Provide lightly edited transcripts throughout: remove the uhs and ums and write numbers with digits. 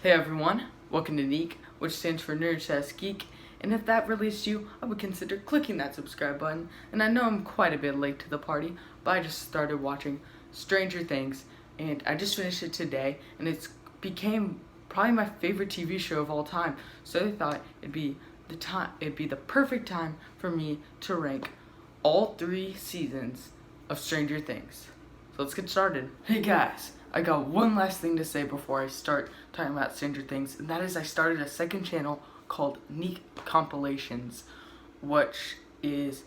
Hey everyone, welcome to Neek, which stands for Nerd Geek, and if that relates to you, I would consider clicking that subscribe button. And I know I'm quite a bit late to the party, but I just started watching Stranger Things, and I just finished it today, and it's became probably my favorite TV show of all time. So I thought it'd be the perfect time for me to rank all 3 seasons of Stranger Things. So let's get started. Hey guys, I got one last thing to say before I start talking about Stranger Things, and that is I started a second channel called Neek Compilations, which is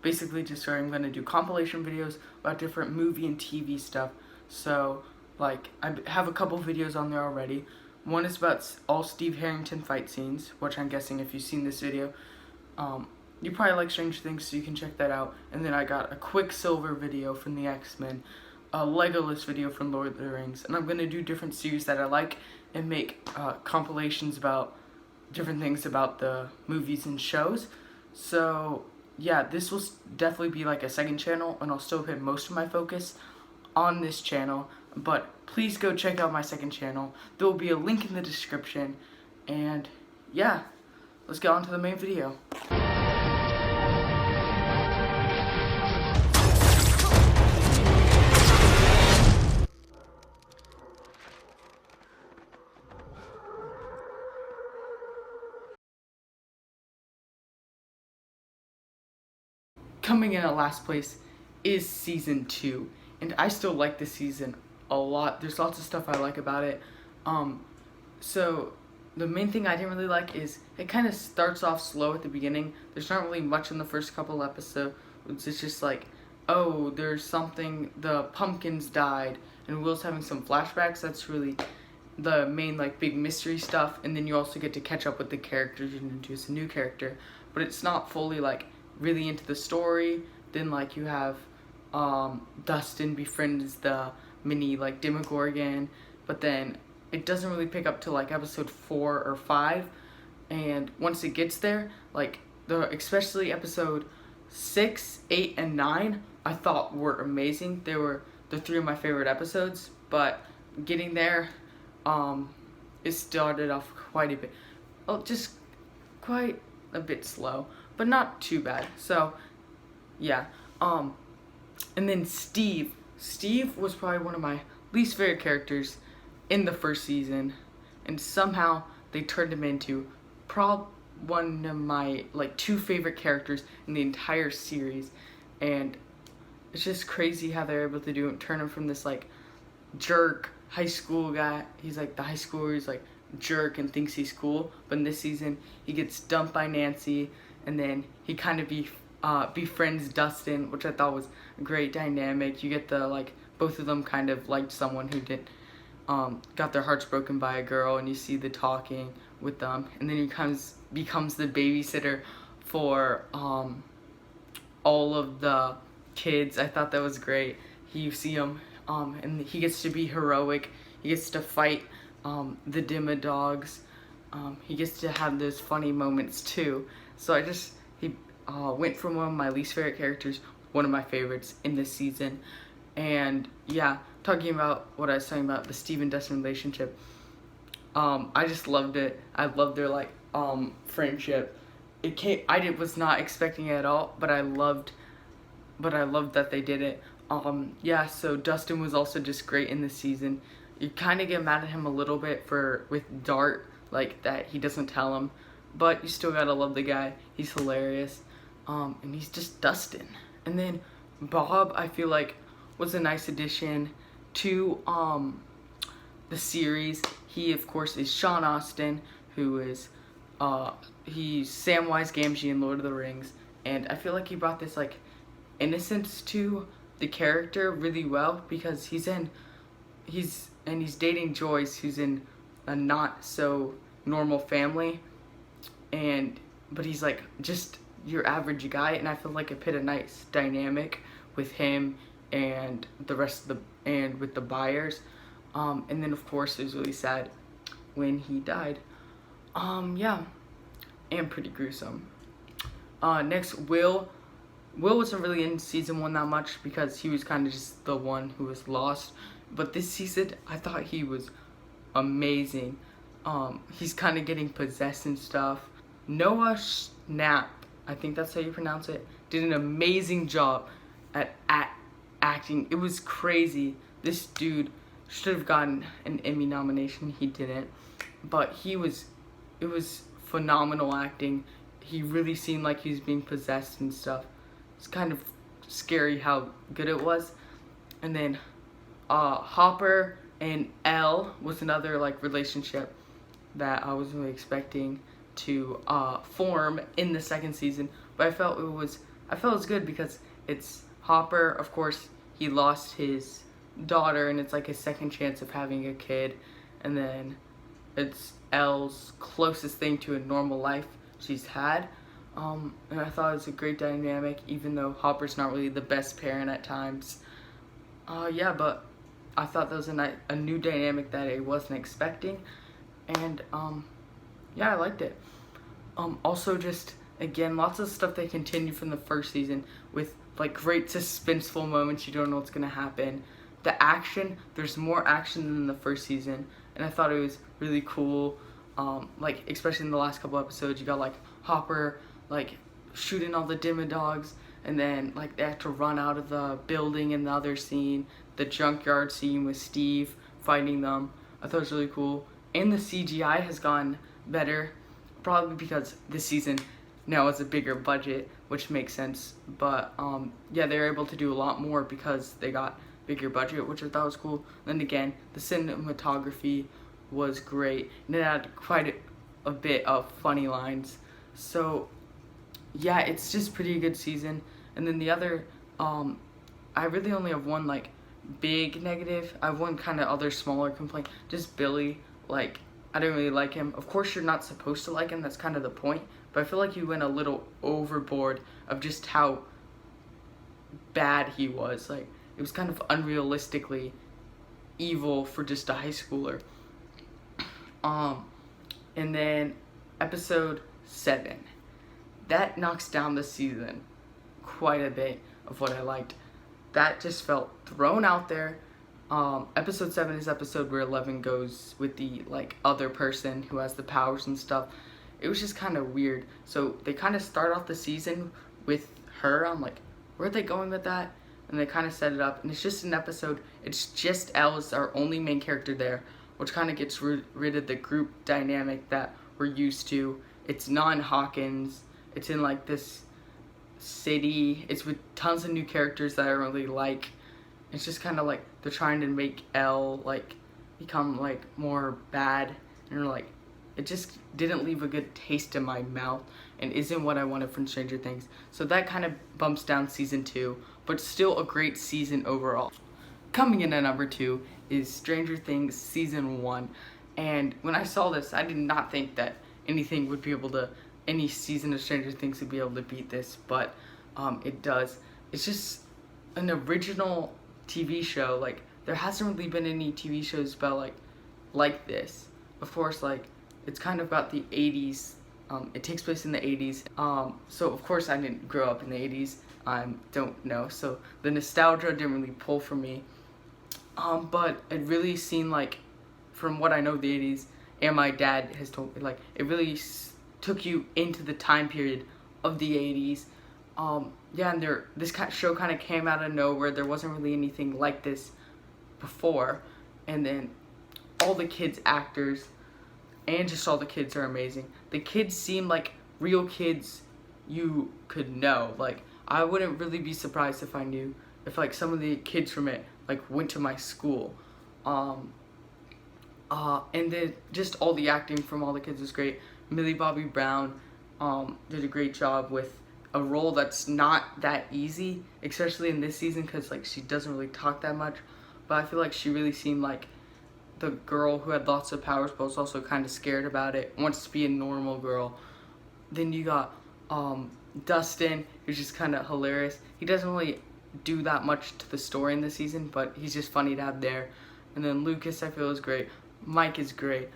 basically just where I'm going to do compilation videos about different movie and TV stuff. So, like, I have a couple videos on there already. One is about all Steve Harrington fight scenes, which I'm guessing if you've seen this video, you probably like Stranger Things, so you can check that out. And then I got a Quicksilver video from the X-Men, a Legolas video from Lord of the Rings, and I'm going to do different series that I like and make compilations about different things about the movies and shows. So yeah, this will definitely be like a second channel, and I'll still put most of my focus on this channel, but please go check out my second channel. There will be a link in the description, and yeah, let's get on to the main video. Coming in at last place is season 2, and I still like this season a lot. There's lots of stuff I like about it. So the main thing I didn't really like is it kind of starts off slow at the beginning. There's not really much in the first couple episodes. It's just like, oh, there's something, the pumpkins died, and Will's having some flashbacks. That's really the main like big mystery stuff, and then you also get to catch up with the characters and introduce a new character, but it's not fully like really into the story. Then like you have Dustin befriends the mini like Demogorgon, but then it doesn't really pick up till like episode 4 or 5, and once it gets there, like especially episode 6, 8, and 9 I thought were amazing. They were the 3 of my favorite episodes, but getting there it started off quite a bit, just quite a bit slow, but not too bad. So yeah, and then Steve was probably one of my least favorite characters in the first season, and somehow they turned him into probably one of my like 2 favorite characters in the entire series. And it's just crazy how they're able to do it, turn him from this like jerk high school guy. He's like the high schooler, he's like jerk and thinks he's cool, but in this season he gets dumped by Nancy, and then he kind of befriends Dustin, which I thought was a great dynamic. You get the like both of them kind of liked someone who did got their hearts broken by a girl, and you see the talking with them, and then he becomes the babysitter for all of the kids. I thought that was great. You see him and he gets to be heroic. He gets to fight the Demodogs. He gets to have those funny moments too. So he went from one of my least favorite characters, one of my favorites in this season. And yeah, talking about what I was talking about, the Steve and Dustin relationship, I just loved it. I loved their like friendship. I was not expecting it at all, but I loved that they did it. Yeah, so Dustin was also just great in this season. You kind of get mad at him a little bit with Dart, like that he doesn't tell him, but you still gotta love the guy. He's hilarious, and he's just Dustin. And then Bob, I feel like, was a nice addition to the series. He of course is Sean Astin, who is he's Samwise Gamgee in Lord of the Rings, and I feel like he brought this like innocence to the character really well, because he's dating Joyce, who's in a not so normal family, but he's like just your average guy, and I feel like it put a nice dynamic with him and the rest of with the Byers. And then of course it was really sad when he died. Yeah, and pretty gruesome. Next, Will wasn't really in season 1 that much because he was kind of just the one who was lost. But this season, I thought he was amazing. He's kind of getting possessed and stuff. Noah Schnapp, I think that's how you pronounce it, did an amazing job at acting. It was crazy. This dude should have gotten an Emmy nomination. He didn't, but it was phenomenal acting. He really seemed like he was being possessed and stuff. It's kind of scary how good it was. And then Hopper and Elle was another like relationship that I wasn't really expecting to form in the second season, but I felt it was good because it's Hopper. Of course, he lost his daughter, and it's like his second chance of having a kid, and then it's Elle's closest thing to a normal life she's had. And I thought it was a great dynamic, even though Hopper's not really the best parent at times. Yeah, but I thought that was a new dynamic that I wasn't expecting, and yeah, I liked it. Also, just again, lots of stuff that continued from the first season with like great suspenseful moments. You don't know what's gonna happen. The action, there's more action than the first season, and I thought it was really cool. Like especially in the last couple episodes, you got like Hopper like shooting all the Demodogs, and then like they had to run out of the building in the other scene, the junkyard scene with Steve fighting them. I thought it was really cool, and the CGI has gone better, probably because this season now has a bigger budget, which makes sense. But yeah, they were able to do a lot more because they got bigger budget, which I thought was cool. Then again, the cinematography was great, and it had quite a bit of funny lines. So yeah, it's just pretty good season. And then the other, I really only have one like big negative. I have one kind of other smaller complaint. Just Billy, like I didn't really like him. Of course, you're not supposed to like him. That's kind of the point. But I feel like he went a little overboard of just how bad he was. Like it was kind of unrealistically evil for just a high schooler. And then episode 7, that knocks down the season quite a bit of what I liked. That just felt thrown out there. Episode 7 is episode where Eleven goes with the like other person who has the powers and stuff. It was just kind of weird. So they kind of start off the season with her. I'm like, where are they going with that? And they kind of set it up, and it's just an episode. It's just Elle is our only main character there, which kind of gets rid of the group dynamic that we're used to. It's non-Hawkins. It's in like this city. It's with tons of new characters that I really like. It's just kind of like they're trying to make Elle like become like more bad, and like it just didn't leave a good taste in my mouth and isn't what I wanted from Stranger Things. So that kind of bumps down season 2, but still a great season overall. Coming in at number 2 is Stranger Things season 1, and when I saw this, I did not think that any season of Stranger Things would be able to beat this, but it does. It's just an original TV show. Like there hasn't really been any TV shows about like this. Of course, like it's kind of about the 80s. It takes place in the 80s. So of course I didn't grow up in the 80s. I don't know. So the nostalgia didn't really pull for me. But it really seemed like, from what I know of the 80s, and my dad has told me, like it really took you into the time period of the 80s. Yeah, and this show kind of came out of nowhere. There wasn't really anything like this before, and then all the kids actors and just all the kids are amazing. The kids seem like real kids you could know. Like I wouldn't really be surprised if like some of the kids from it like went to my school. And then just all the acting from all the kids is great. Millie Bobby Brown did a great job with a role that's not that easy, especially in this season, because like she doesn't really talk that much. But I feel like she really seemed like the girl who had lots of powers but was also kind of scared about it, wants to be a normal girl. Then you got Dustin, who's just kind of hilarious. He doesn't really do that much to the story in this season, but he's just funny to have there. And then Lucas, I feel, is great. Mike is great.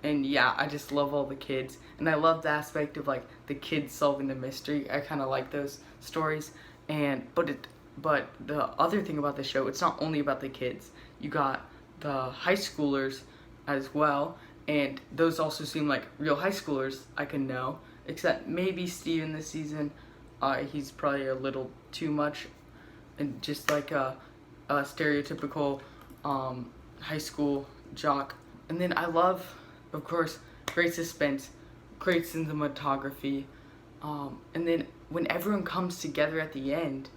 And yeah, I just love all the kids, and I love the aspect of like the kids solving the mystery. I kind of like those stories. But the other thing about the show, it's not only about the kids. You got the high schoolers as well, and those also seem like real high schoolers I can know, except maybe Steven this season. He's probably a little too much, and just like a stereotypical high school jock. And then I love, of course, great suspense, great cinematography, and then when everyone comes together at the end,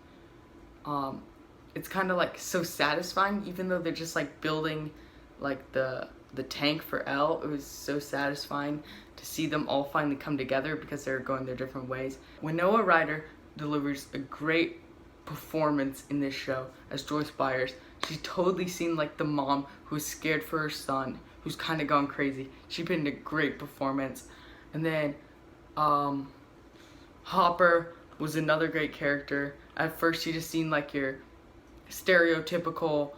it's kind of like so satisfying, even though they're just like building like the tank for Elle. It was so satisfying to see them all finally come together because they're going their different ways. Winona Ryder delivers a great performance in this show as Joyce Byers. She totally seemed like the mom who's scared for her son, who's kind of gone crazy. She put in a great performance. And then Hopper was another great character. At first he just seemed like your stereotypical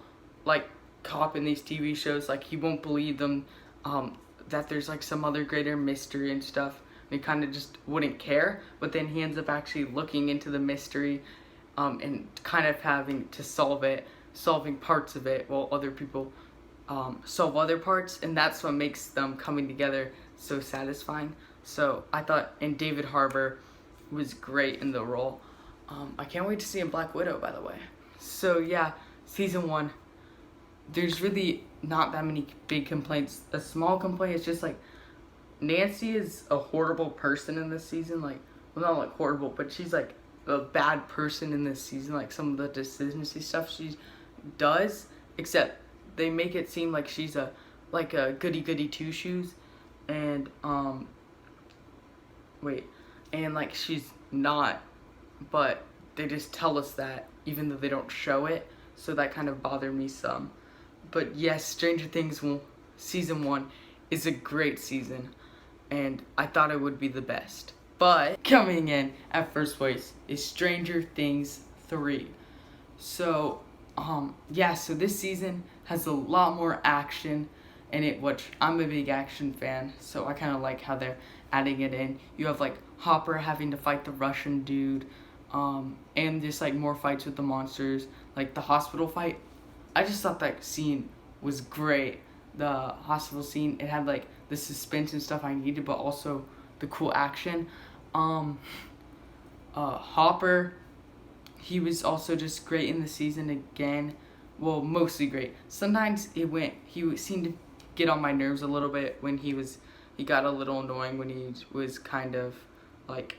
like cop in these TV shows, like he won't believe them, that there's like some other greater mystery and stuff, and he kind of just wouldn't care. But then he ends up actually looking into the mystery, and kind of having to solving parts of it while other people solve other parts, and that's what makes them coming together so satisfying. So I thought, and David Harbour was great in the role. I can't wait to see him Black Widow, by the way. So yeah, season 1, there's really not that many big complaints. A small complaint is just like Nancy is a horrible person in this season. Like, well, not like horrible, but she's like a bad person in this season. Like some of the decisions and stuff she does, except they make it seem like she's a goody two shoes, and and like she's not, but they just tell us that even though they don't show it. So that kind of bothered me some. But yes, Stranger Things season 1 is a great season, and I thought it would be the best. But coming in at first place is Stranger Things 3. So yeah, so this season has a lot more action in it, which I'm a big action fan, so I kind of like how they're adding it in. You have like Hopper having to fight the Russian dude, and just like more fights with the monsters, like the hospital fight. I just thought that scene was great. The hospital scene, it had like the suspense and stuff I needed, but also the cool action. Hopper, he was also just great in the season again. Well, mostly great. Sometimes he seemed to get on my nerves a little bit when he got a little annoying when he was kind of like,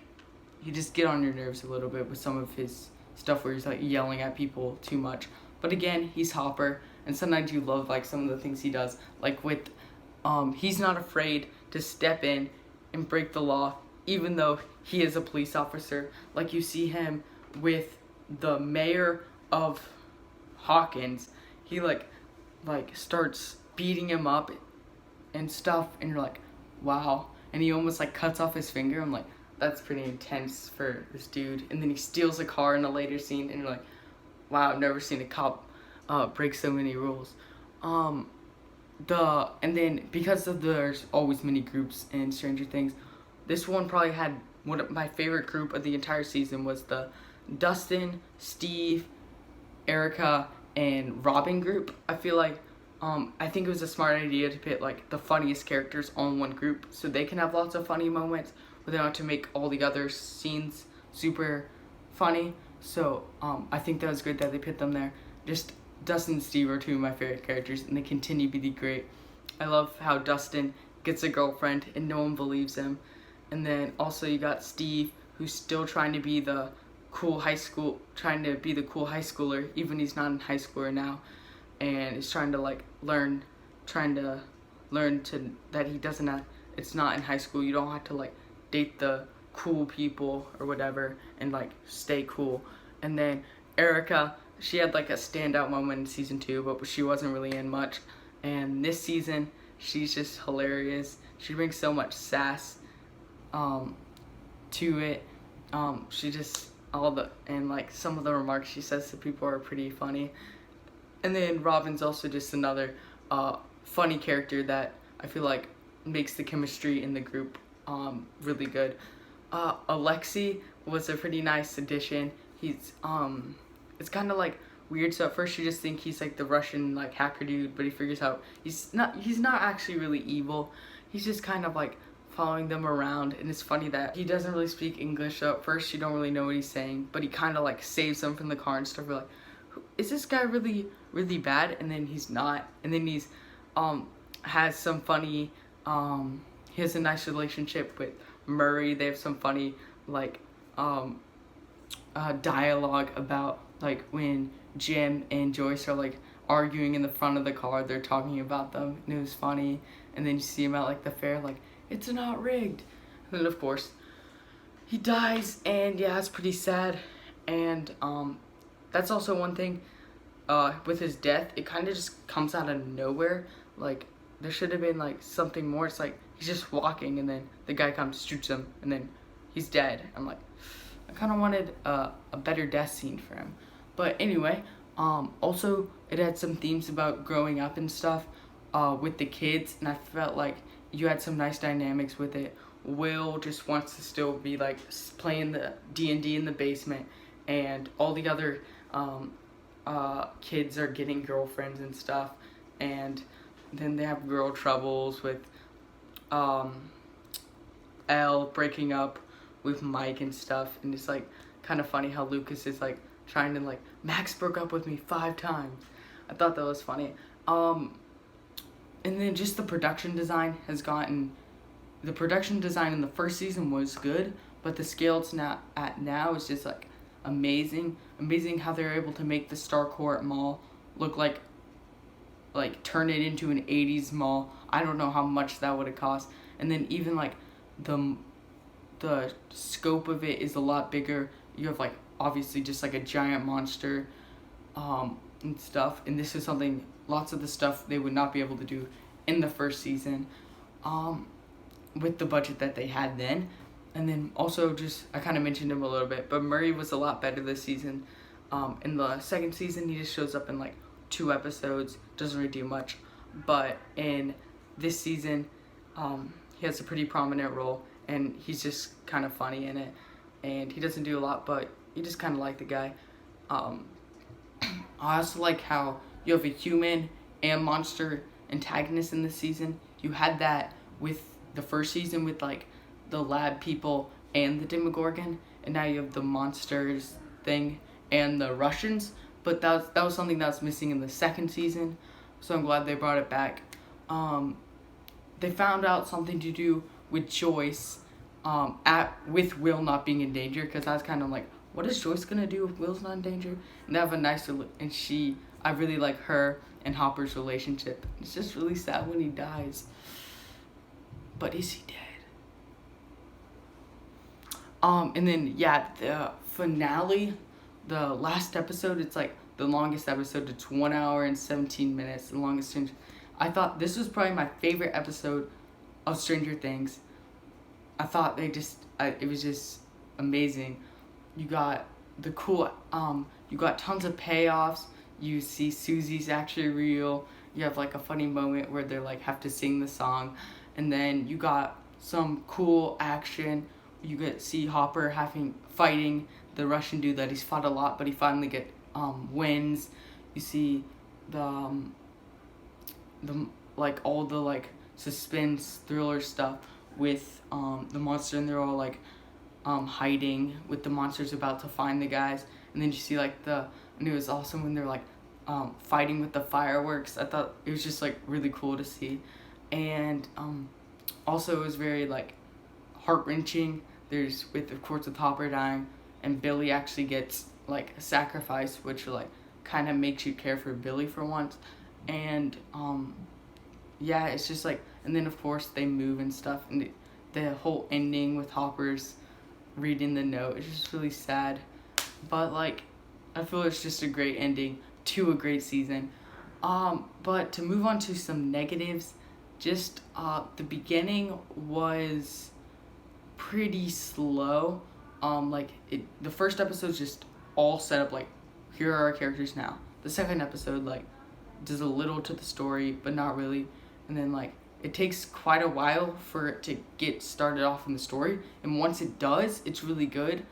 he just get on your nerves a little bit with some of his stuff where he's like yelling at people too much. But again, he's Hopper, and sometimes you love like some of the things he does, like with he's not afraid to step in and break the law, even though he is a police officer. Like you see him with the mayor of Hawkins, he like starts beating him up and stuff, and you're like, wow. And he almost like cuts off his finger. I'm like, that's pretty intense for this dude. And then he steals a car in a later scene, and you're like, wow, I've never seen a cop break so many rules. And then because of there's always many groups in Stranger Things, this one probably had one of my favorite group of the entire season was the Dustin, Steve, Erica, and Robin group. I feel like I think it was a smart idea to put like the funniest characters on one group so they can have lots of funny moments without to make all the other scenes super funny. So I think that was great that they put them there. Just Dustin and Steve are two of my favorite characters, and they continue to be great. I love how Dustin gets a girlfriend and no one believes him. And then also you got Steve, who's still trying to be the cool schooler, even he's not in high school now, and is trying to learn that he doesn't have, it's not in high school, you don't have to like date the cool people or whatever and like stay cool. And then Erica, she had like a standout moment in season 2, but she wasn't really in much. And this season, she's just hilarious. She brings so much sass to it. She just and like some of the remarks she says to people are pretty funny. And then Robin's also just another funny character that I feel like makes the chemistry in the group really good. Alexi was a pretty nice addition. He's it's kind of like weird. So at first you just think he's like the Russian like hacker dude, but he figures out he's not actually really evil. He's just kind of like following them around, and it's funny that he doesn't really speak English. So at first you don't really know what he's saying, but he kind of like saves them from the car and stuff. You're like, is this guy really bad? And then he's not, and then he's has some funny he has a nice relationship with Murray. They have some funny like dialogue about like when Jim and Joyce are like arguing in the front of the car. They're talking about them, and it was funny. And then you see him at like the fair, like, it's not rigged. And then of course he dies, and yeah, it's pretty sad. And that's also one thing with his death. It kind of just comes out of nowhere. Like there should have been like something more. It's like he's just walking, and then the guy comes, shoots him, and then he's dead. I'm like, I kind of wanted a better death scene for him. But anyway, also it had some themes about growing up and stuff with the kids, and I felt like you had some nice dynamics with it. Will just wants to still be like playing the D&D in the basement, and all the other kids are getting girlfriends and stuff, and then they have girl troubles with Elle breaking up with Mike and stuff. And it's like kind of funny how Lucas is like trying to like, Max broke up with me 5 times. I thought that was funny. And then just the production design has gotten, the production design in the first season was good, but the scale it's now is just like amazing how they're able to make the Starcourt Mall look like turn it into an 80s mall. I don't know how much that would have cost. And then even like the scope of it is a lot bigger. You have like obviously just like a giant monster and stuff, and this is something, lots of the stuff they would not be able to do in the first season with the budget that they had then. And then also just, I kind of mentioned him a little bit, but Murray was a lot better this season. In the second season he just shows up in like 2 episodes, doesn't really do much, but in this season he has a pretty prominent role, and he's just kind of funny in it, and he doesn't do a lot, but you just kind of like the guy. I also like how you have a human and monster antagonist in this season. You had that with the first season with like the lab people and the Demogorgon, and now you have the monsters thing and the Russians. But that was something that was missing in the second season, so I'm glad they brought it back. They found out something to do with Joyce with Will not being in danger, because I was kind of like, what is Joyce gonna do if Will's not in danger? And they have a nice, and I really like her and Hopper's relationship. It's just really sad when he dies. But is he dead? And then yeah, the finale, the last episode, it's like the longest episode. It's 1 hour and 17 minutes, the longest. I thought this was probably my favorite episode of Stranger Things. I thought it was just amazing. You got the cool, you got tons of payoffs. You see Susie's actually real. You have like a funny moment where they're like have to sing the song, and then you got some cool action. You get see Hopper fighting the Russian dude that he's fought a lot, but he finally wins. You see the like all the like suspense thriller stuff with the monster, and they're all like hiding with the monsters about to find the guys. And then you see like and it was awesome when they're like fighting with the fireworks. I thought it was just like really cool to see. And also it was very like heart-wrenching. There's of course with Hopper dying, and Billy actually gets like a sacrifice, which like kind of makes you care for Billy for once. And yeah, it's just like, and then of course they move and stuff, and the whole ending with Hopper's reading the note is just really sad. But like, I feel it's just a great ending to a great season. But to move on to some negatives, just the beginning was pretty slow. The first episode's just all set up like, here are our characters now. The second episode like does a little to the story, but not really. And then like it takes quite a while for it to get started off in the story, and once it does, it's really good.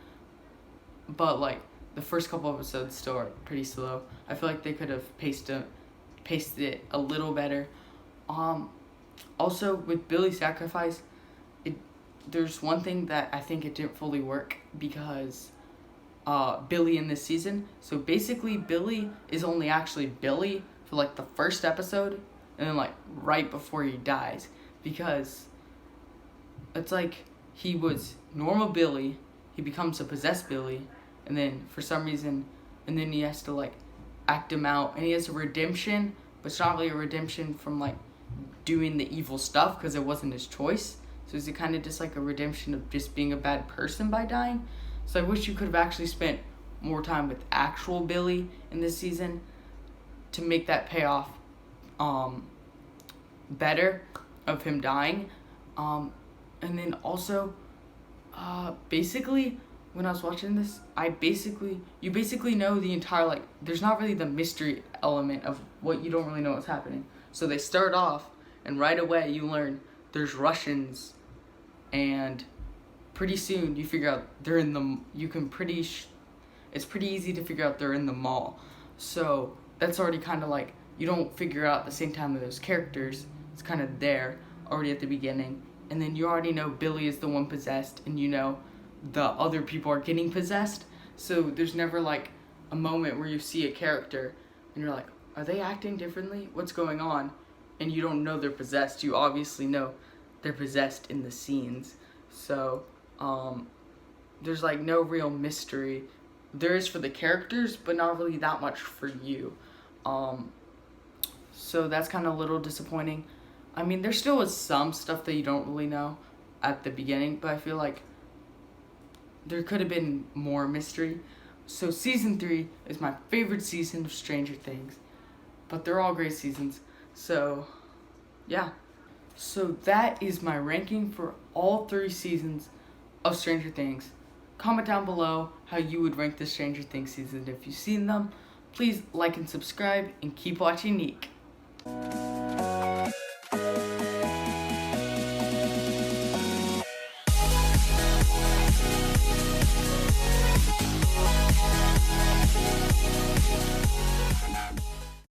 But like the first couple episodes still are pretty slow. I feel like they could have paced it a little better. Also with Billy's sacrifice, there's one thing that I think it didn't fully work because Billy in this season. So basically, Billy is only actually Billy for like the first episode, and then like right before he dies, because it's like he was normal Billy, he becomes a possessed Billy, and then for some reason, and then he has to like act him out, and he has a redemption, but it's not really a redemption from like doing the evil stuff because it wasn't his choice. So is it kind of just like a redemption of just being a bad person by dying? So I wish you could have actually spent more time with actual Billy in this season to make that payoff better of him dying. And then also, basically, when I was watching this, you basically know the entire, like, there's not really the mystery element of what you don't really know what's happening. So they start off, and right away you learn there's Russians, and pretty soon you figure out they're in the, it's pretty easy to figure out they're in the mall. So that's already kind of like, you don't figure out at the same time of those characters, it's kind of there already at the beginning. And then you already know Billy is the one possessed, and you know the other people are getting possessed. So there's never like a moment where you see a character and you're like, are they acting differently? What's going on? And you don't know they're possessed. You obviously know they're possessed in the scenes. So there's like no real mystery. There is for the characters, but not really that much for you. So that's kind of a little disappointing. I mean, there still is some stuff that you don't really know at the beginning, but I feel like there could have been more mystery. So season 3 is my favorite season of Stranger Things, but they're all great seasons. So yeah, so that is my ranking for all 3 seasons of Stranger Things. Comment down below how you would rank the Stranger Things season if you've seen them. Please like and subscribe, and keep watching Neek.